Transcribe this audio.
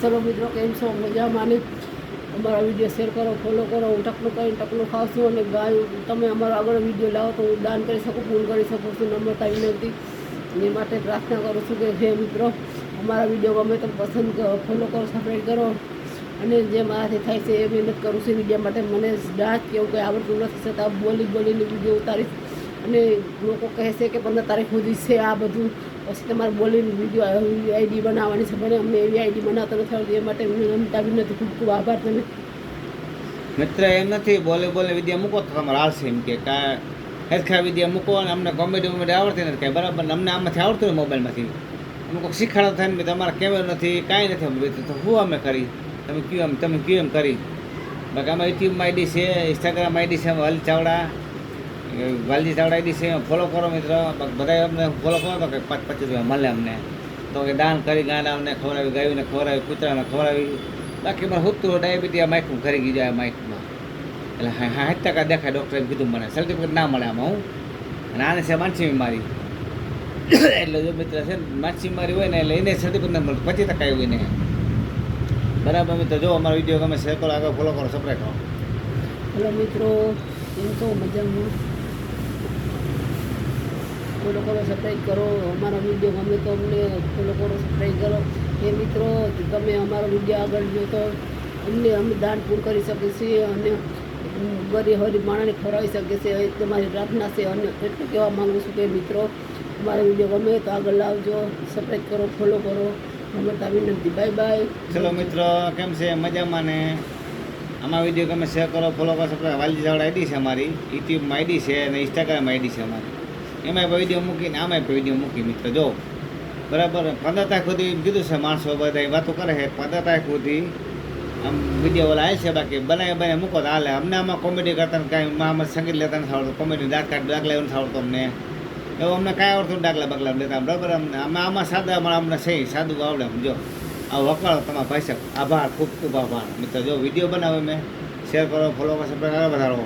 ચલો મિત્રો, કેમ છો? મજામાં? ને અમારા વિડીયો શેર કરો, ફોલો કરો. હું ટકલું કરીને ટકલું ખાઉં છું અને ગાયું તમે અમારો આગળ વિડીયો લાવો તો હું દાન કરી શકું, પૂર્ણ કરી શકું છું. નમ્રતા વિનંતી એ માટે પ્રાર્થના કરું છું કે હે મિત્રો, અમારા વિડીયો ગમે તો પસંદ કરો, ફોલો કરો, સબસ્ક્રાઈબ કરો અને જે મારાથી થાય છે એ મહેનત કરું છું વિડીયો માટે. મને ડાન્સ કેવું કંઈ આવડતું નથી છતાં બોલીને વિડીયો ઉતારીશ અને લોકો કહે છે કે 15 તારીખ સુધી છે આ બધું, પછી તમારે બોલીને વિડીયો આઈડી બનાવવાની છે. મને અમને એવી આઈડી બનાવતા નથી આવડતી, એ માટે નમ્રતા વિનંતી, ખૂબ ખૂબ આભાર. તમે મિત્ર એમ નથી બોલે વિદ્યા મૂકો તો તમારે આવશે એમ કે હેરખા વિદ્યા મૂકો અને અમને કોમેડી આવડતી નથી કાંઈ બરાબર, અમને આમાંથી આવડતું હોય મોબાઈલમાંથી અમને કોઈ શીખવાડો થાય ને તમારા કેમેરો નથી કાંઈ નથી તો શું અમે કરી તમે કયું એમ કરી. બાકી આમાં યુટ્યુબમાં આઈડી છે, ઇન્સ્ટાગ્રામ આઈડી છે, વાલજી ચાવડા આઈડી છે, ફોલો કરો મિત્ર. બધા અમને ફોલો કરો તો કંઈક 5-25 રૂપિયા મળે અમને, તો કે દાન કરી ગાનાઓને ખવડાવી, ગાયોને ખવડાવી, કૂતરાને ખવડાવી. બાકી મને હોતું ડાયાબિટીસ આ માઇકમાં કરી ગઈ જાય માઇકમાં, એટલે 60% દેખાય. ડૉક્ટરે કીધું મને સર્ટિફિકેટ ના મળે આમાં હું, અને આને છે માનસી બીમારી. એટલે જો મિત્ર છે માનસી બીમારી હોય ને એટલે એને સર્ટિફિકેટ ના મળતું, 25% એવું એને. બરાબર મિત્ર, જો અમારો વિડીયો ગમે શેર કરો, આગળ ફોલો કરો, સબસ્ક્રાઈબ કરો. હેલો મિત્રો, એમ તો મજામાં? ફોલો કરો, સબસ્ક્રાઈબ કરો. અમારા વિડીયો ગમે તો અમને ફોલો કરો, સબસ્ક્રાઈબ કરો. એ મિત્રો, તમે અમારો વિડીયો આગળ જો તો અમે દાન પૂર્ણ કરી શકીએ છીએ અને ગરીબ માણસને ખવડાવી શકીએ છીએ. એ તમારી પ્રાર્થના છે. અને એટલું કહેવા માગું છું કે મિત્રો, અમારો વિડીયો ગમે તો આગળ લાવજો, સબસ્ક્રાઈબ કરો, ફોલો કરો. નમ્રતા વિનંતી. Bye bye. ચલો મિત્રો, કેમ છે? મજામાં ને? આમાં વિડીયો ગમે શેર કરો, ફોલો કરો, સબસ્ક્રાઈબ. વાલજી ચાવડા આઈડી છે અમારી, યુટ્યુબમાં આઈડી છે અને ઇન્સ્ટાગ્રામ આઈડી છે અમારી. એમાંય વિડીયો મૂકીને આમાંય વિડીયો મૂકી મિત્ર જો બરાબર. 15 તારીખ સુધી કીધું છે, માણસો બધા વાતો કરે છે 15 તારીખ સુધી આમ વિડીયો ઓલા આવે છે. બાકી બનાવી મૂકો તો હાલે. અમને આમાં કોમેડી કરતા ને કાંઈ આમાં સંગીત લેતા નથી આવડતું, કોમેડી દાખલા એવું નથી આવડતું અમને, એવું અમને કાંઈ આવડતું દાખલા લેતા બરાબર. આમાં સાદા અમને સહી સાદું આવડે. જો આ વખાણો તમારા ભાઈ સાહેબ, આભાર, ખૂબ ખૂબ આભાર મિત્ર. જો વિડીયો બનાવે મેં શેર કરો, ફોલો કરો, સબસ્ક્રાઈબ વધારો.